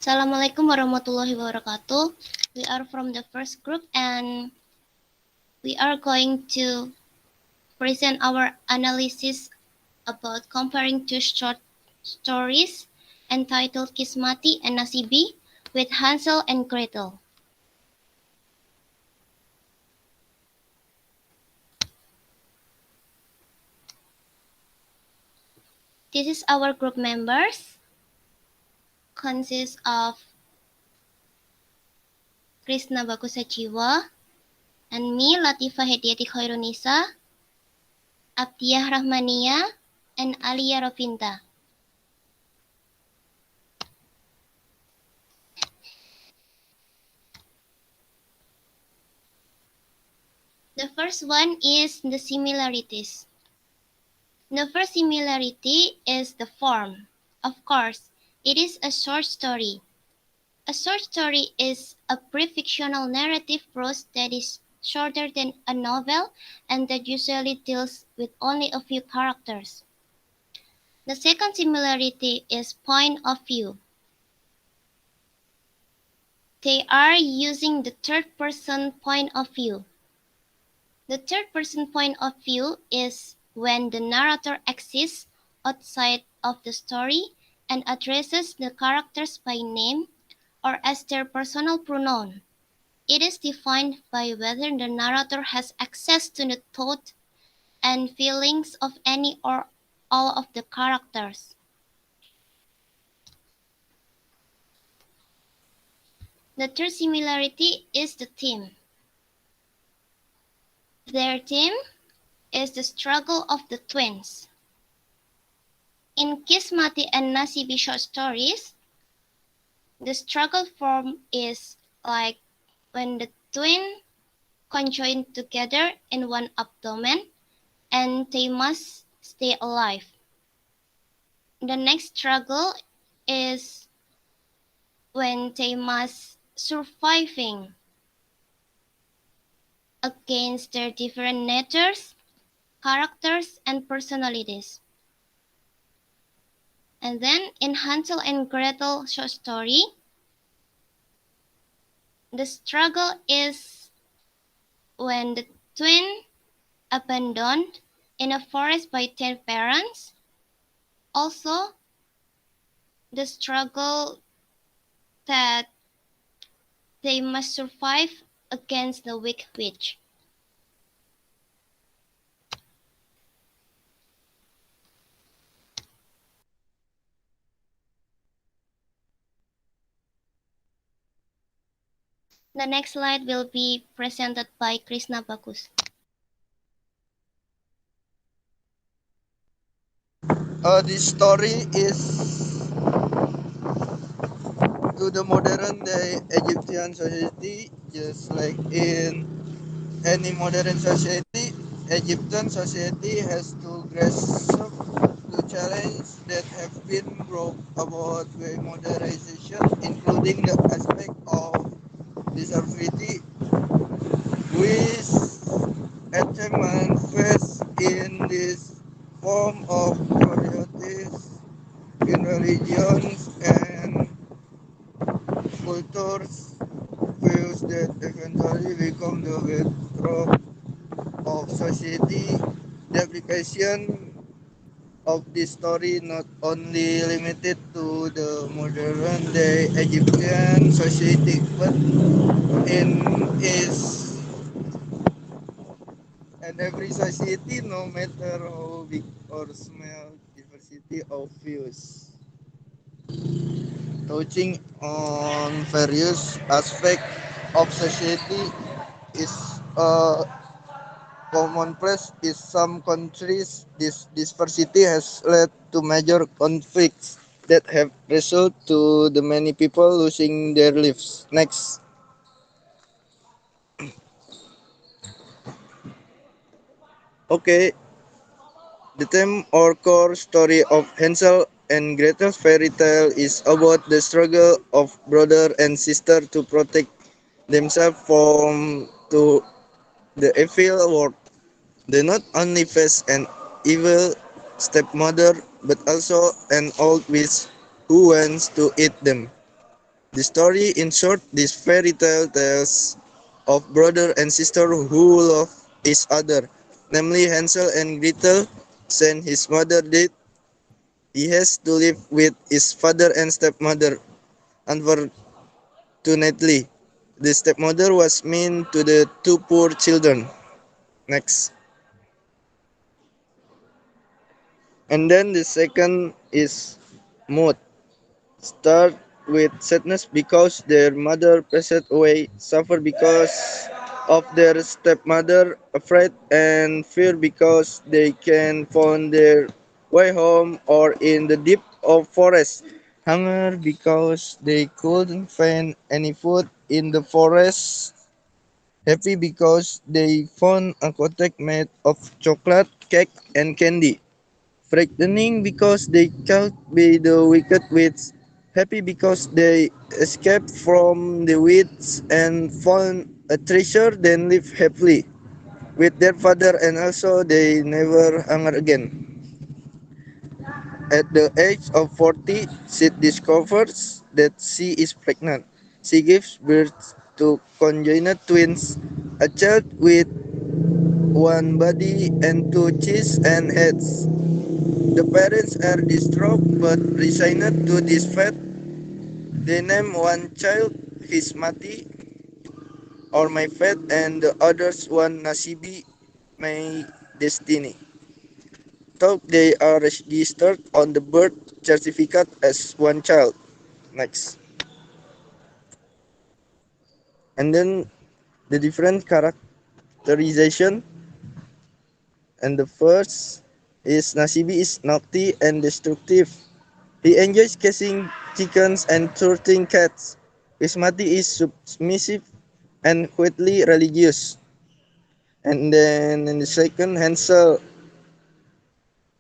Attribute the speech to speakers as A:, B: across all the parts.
A: Assalamualaikum warahmatullahi wabarakatuh. We are from the first group and we are going to present our analysis about comparing two short stories entitled Qismati and Nasibi with Hansel and Gretel. This is our group members. Consists of Krisna, Bagus, Sajiwo, and me, Latifah, Hediati, Khairunnisa, Abdiyah, Rachmania, and Aliya, Rovinta. The first one is the similarities. The first similarity is the form. Of course, it is a short story. A short story is a brief fictional narrative prose that is shorter than a novel and that usually deals with only a few characters. The second similarity is point of view. They are using the third-person point of view. The third-person point of view is when the narrator exists outside of the story and addresses the characters by name or as their personal pronoun. It is defined by whether the narrator has access to the thought and feelings of any or all of the characters. The third similarity is the theme. Their theme is the struggle of the twins. In Qismati and Nasibi short stories, the struggle form is like when the twin conjoin together in one abdomen and they must stay alive. The next struggle is when they must surviving against their different natures, characters, and personalities. And then in Hansel and Gretel short story, the struggle is when the twin abandoned in a forest by their parents. Also, the struggle that they must survive against the wicked witch. The next slide will be presented by Krisna Bagus.
B: This story is to the modern day Egyptian society, just like in any modern society. Egyptian society has to grasp to challenges that have been brought about by modernization, including the aspect of disability, which achievement face in this form of priorities in religions and cultures, views that eventually become the bedrock of society. The application of this story not only limited to the modern day Egyptian society, but in is and every society, no matter how big or small, diversity of views. Touching on various aspects of society is a commonplace in some countries. This diversity has led to major conflicts that have resulted to the many people losing their lives. Next. Okay, the theme or core story of Hansel and Gretel's fairy tale is about the struggle of brother and sister to protect themselves from to the evil world. They not only face an evil stepmother but also an old witch who wants to eat them. The story, in short, this fairy tale tells of brother and sister who love each other, namely Hansel and Gretel. Since his mother died, he has to live with his father and stepmother. Unfortunately, the stepmother was mean to the two poor children. Next. And then the second is mood. Start with sadness because their mother passed away, suffer because of their stepmother, afraid and fear because they can find their way home or in the deep of forest, hunger because they couldn't find any food in the forest, happy because they found a cottage made of chocolate, cake and candy. Frightening because they can't be the wicked witch, happy because they escaped from the witch and found a treasure, then live happily with their father and also they never hunger again. At the age of 40, she discovers that she is pregnant. She gives birth to congenital twins, a child with one body and two cheeks and heads. The parents are distraught but resigned to this fate. They name one child Qismati or my fate and the others one Nasibi, my destiny. Though they are registered on the birth certificate as one child. Next. And then the different characterization, and the first is Nasibi is naughty and destructive. He enjoys catching chickens and thwarting cats. Qismati is submissive and quietly religious. And then in the second, Hansel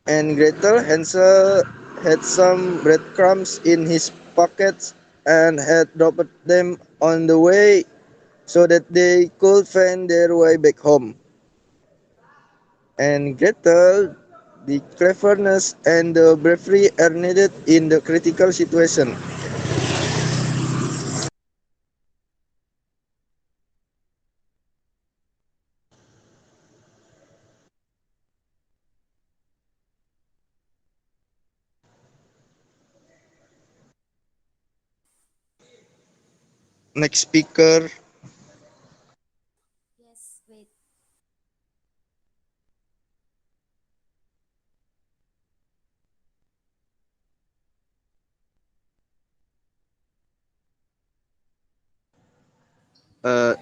B: and Gretel. Hansel had some breadcrumbs in his pockets and had dropped them on the way so that they could find their way back home. And Gretel, the cleverness and the bravery are needed in the critical situation. Next speaker.
C: Yes, wait.
B: Uh,
C: And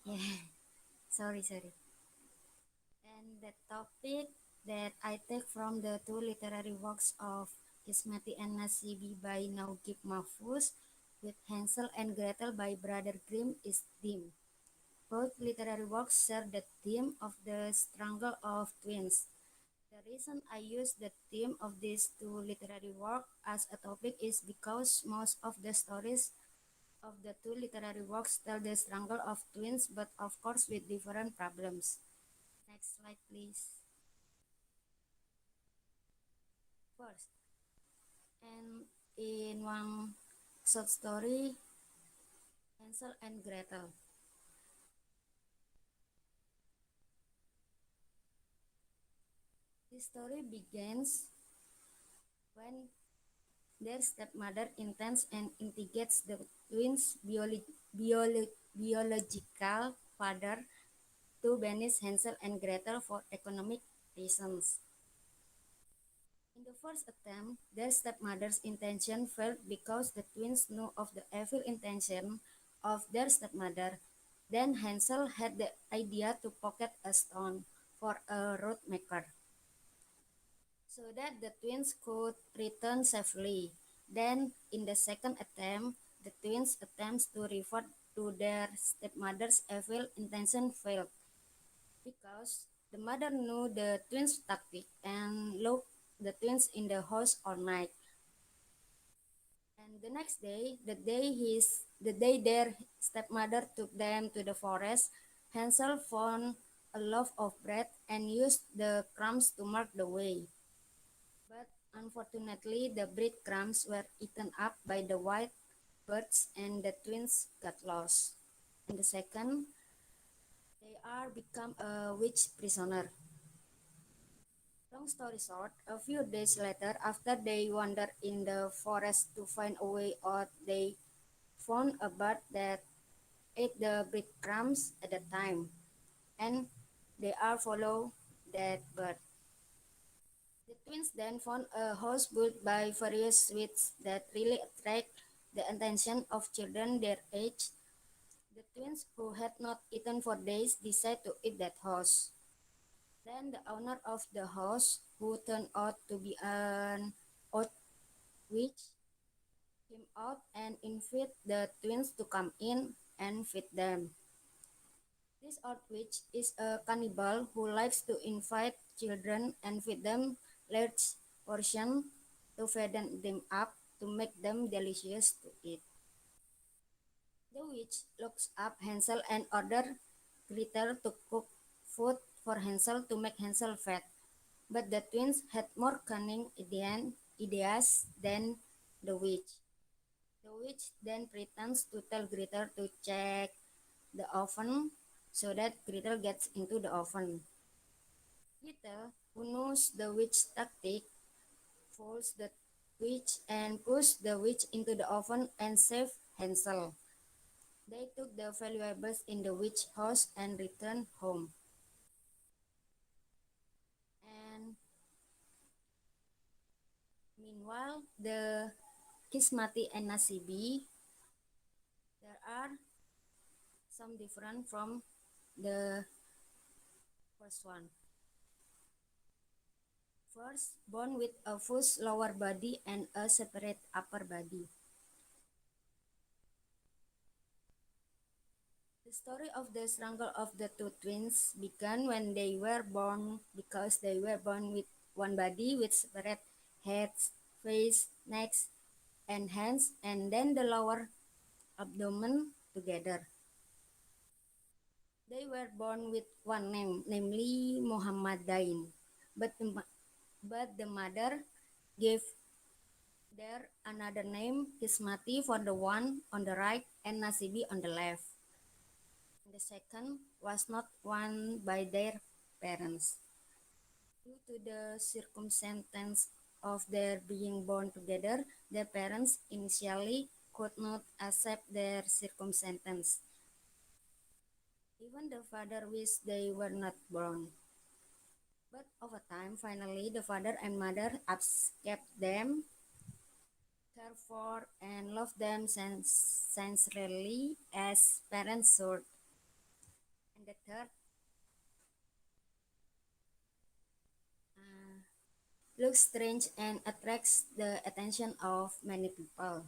C: yeah, sorry. And the topic that I take from the two literary works of Qismati and Nasibi by Naguib Mahfuz with Hansel and Gretel by Brother Grimm is theme. Both literary works share the theme of the struggle of twins. The reason I use the theme of these two literary works as a topic is because most of the stories of the two literary works tell the struggle of twins, but of course with different problems. Next slide, please. First, and in one short story, Hansel and Gretel. This story begins when their stepmother intends and instigates the twins' biological father to banish Hansel and Gretel for economic reasons. In the first attempt, their stepmother's intention failed because the twins knew of the evil intention of their stepmother. Then Hansel had the idea to pocket a stone for a road maker so that the twins could return safely. Then, in the second attempt, the twins' attempts to revert to their stepmother's evil intention failed because the mother knew the twins' tactic and locked the twins in the house all night. And the next day, the day their stepmother took them to the forest, Hansel found a loaf of bread and used the crumbs to mark the way. Unfortunately, the breadcrumbs were eaten up by the white birds and the twins got lost. And the second, they are become a witch prisoner. Long story short, a few days later, after they wandered in the forest to find a way out, they found a bird that ate the breadcrumbs at the time, and they are follow that bird. The twins then found a house built by various sweets that really attract the attention of children their age. The twins, who had not eaten for days, decided to eat that house. Then the owner of the house, who turned out to be an old witch, came out and invited the twins to come in and feed them. This old witch is a cannibal who likes to invite children and feed them large portions to fatten them up to make them delicious to eat. The witch looks up Hansel and orders Gretel to cook food for Hansel to make Hansel fat. But the twins had more cunning ideas than the witch. The witch then pretends to tell Gretel to check the oven so that Gretel gets into the oven. Gretel, who knows the witch tactic, folds the witch and pushes the witch into the oven and saves Hansel. They took the valuables in the witch house and returned home. And meanwhile, the Qismati and Nasibi, there are some different from the first one. First, born with a fused lower body and a separate upper body. The story of the struggle of the two twins began when they were born because they were born with one body with separate heads, face, necks, and hands, and then the lower abdomen together. They were born with one name, namely Muhammadain, but the mother gave their another name, Qismati, for the one on the right and Nasibi on the left. The second was not won by their parents. Due to the circumstance of their being born together, their parents initially could not accept their circumstance. Even the father wished they were not born. But over time, finally, the father and mother accepted them, cared for, and loved them sincerely as parents should. And the third uh, looks strange and attracts the attention of many people.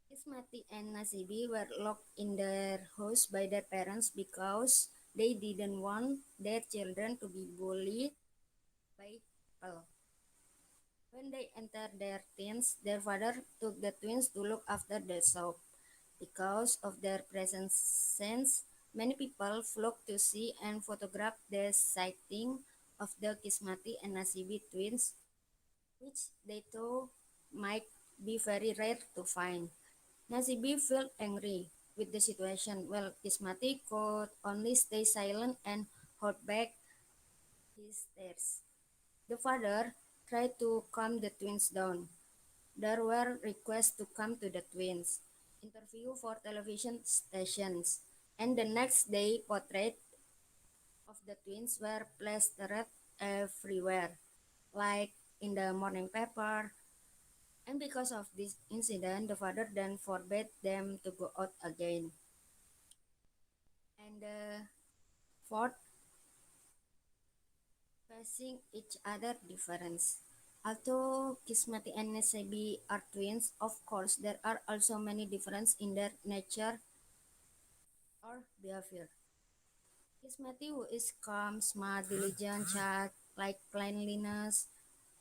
C: Qismati and Nasibi were locked in their house by their parents because they didn't want their children to be bullied by people. When they entered their teens, their father took the twins to look after the shop. Because of their presence, many people flocked to see and photograph the sighting of the Qismati and Nasibi twins, which they thought might be very rare to find. Nasibi felt angry with the situation, while Qismati could only stay silent and hold back his tears. The father tried to calm the twins down. There were requests to come to the twins, interview for television stations, and the next day portraits of the twins were plastered everywhere, like in the morning paper. And because of this incident, the father then forbade them to go out again. And the fourth, facing each other difference. Although Qismati and Nasibi are twins, of course, there are also many differences in their nature or behavior. Qismati, who is calm, smart, diligent, child, like cleanliness,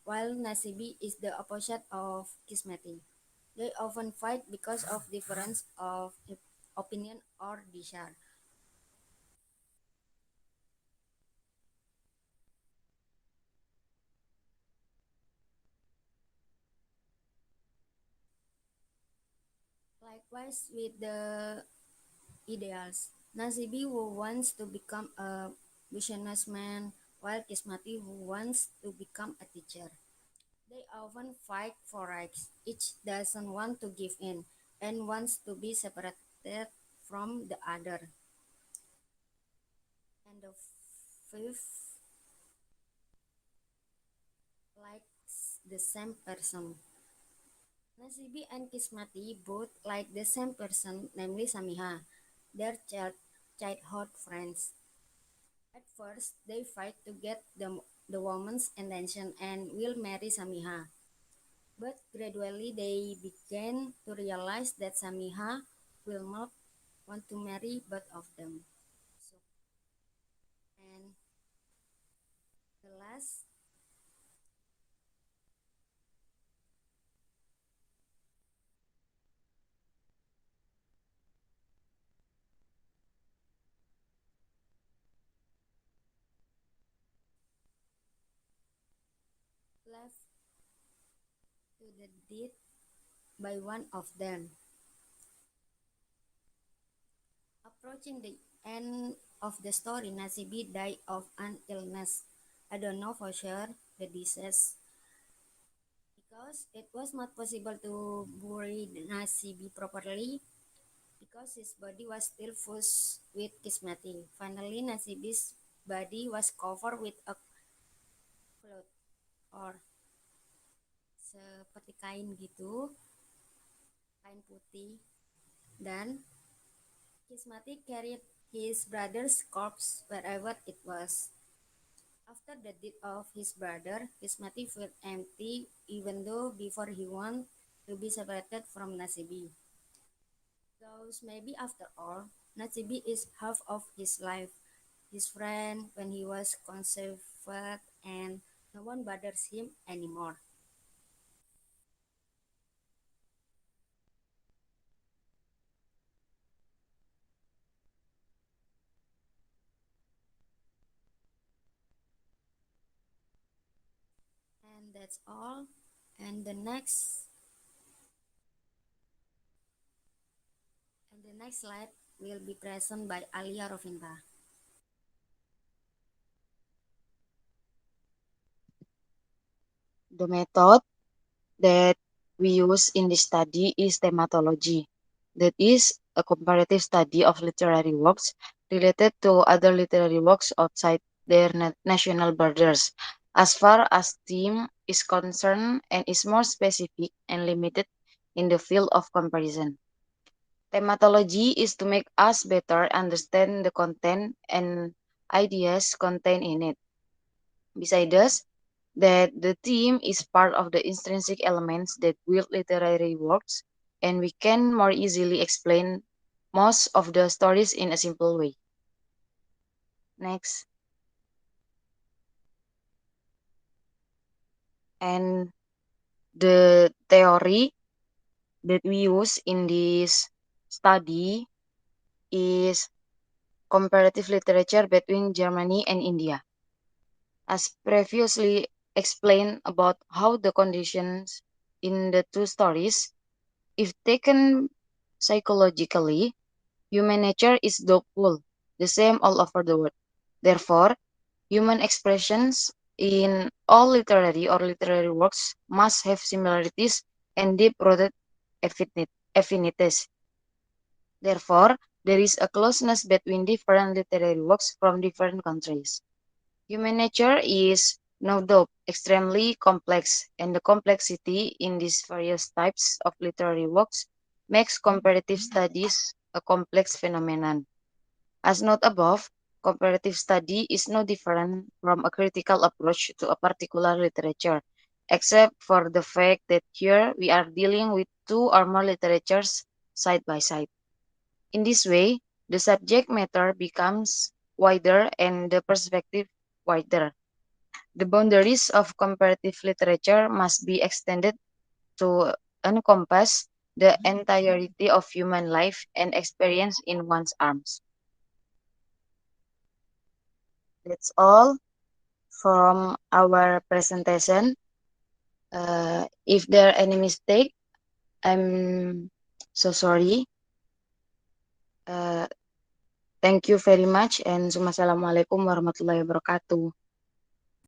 C: while Nasibi is the opposite of Qismati. They often fight because of difference of opinion or desire. Likewise with the ideals. Nasibi who wants to become a businessman, while Qismati who wants to become a teacher. They often fight for rights. Each doesn't want to give in and wants to be separated from the other. And the fifth likes the same person. Nasibi and Qismati both like the same person, namely Samiha, their childhood friends. At first, they fight to get the woman's attention and will marry Samiha. But gradually, they began to realize that Samiha will not want to marry both of them. So, and the last left to the deed by one of them. Approaching the end of the story, Nasibi died of an illness. I don't know for sure the disease because it was not possible to bury Nasibi properly because his body was still fused with Qismati. Finally, Nasibi's body was covered with a cloth or seperti kain gitu, kain putih. Dan Qismati carried his brother's corpse wherever it was. After the death of his brother, Qismati felt empty even though before he wanted to be separated from Nasibi. Because maybe after all, Nasibi is half of his life, his friend when he was conceived, and no one bothers him anymore. And that's all. And the next slide will be present by Aliya Rovinta.
D: The method that we use in this study is thematology. That is a comparative study of literary works related to other literary works outside their national borders, as far as theme is concerned and is more specific and limited in the field of comparison. Thematology is to make us better understand the content and ideas contained in it. Besides that the theme is part of the intrinsic elements that build literary works, and we can more easily explain most of the stories in a simple way. Next. And the theory that we use in this study is comparative literature between Germany and India. As previously explained about how the conditions in the two stories, if taken psychologically, human nature is doubtful, the same all over the world. Therefore, human expressions in all literary works must have similarities and deep-rooted affinities. Therefore, there is a closeness between different literary works from different countries. Human nature is no doubt extremely complex, and the complexity in these various types of literary works makes comparative studies a complex phenomenon. As noted above, comparative study is no different from a critical approach to a particular literature, except for the fact that here we are dealing with two or more literatures side by side. In this way, the subject matter becomes wider and the perspective wider. The boundaries of comparative literature must be extended to encompass the entirety of human life and experience in one's arms. That's all from our presentation. If there are any mistake, I'm So sorry. Uh, Thank you very much and Assalamualaikum warahmatullahi wabarakatuh.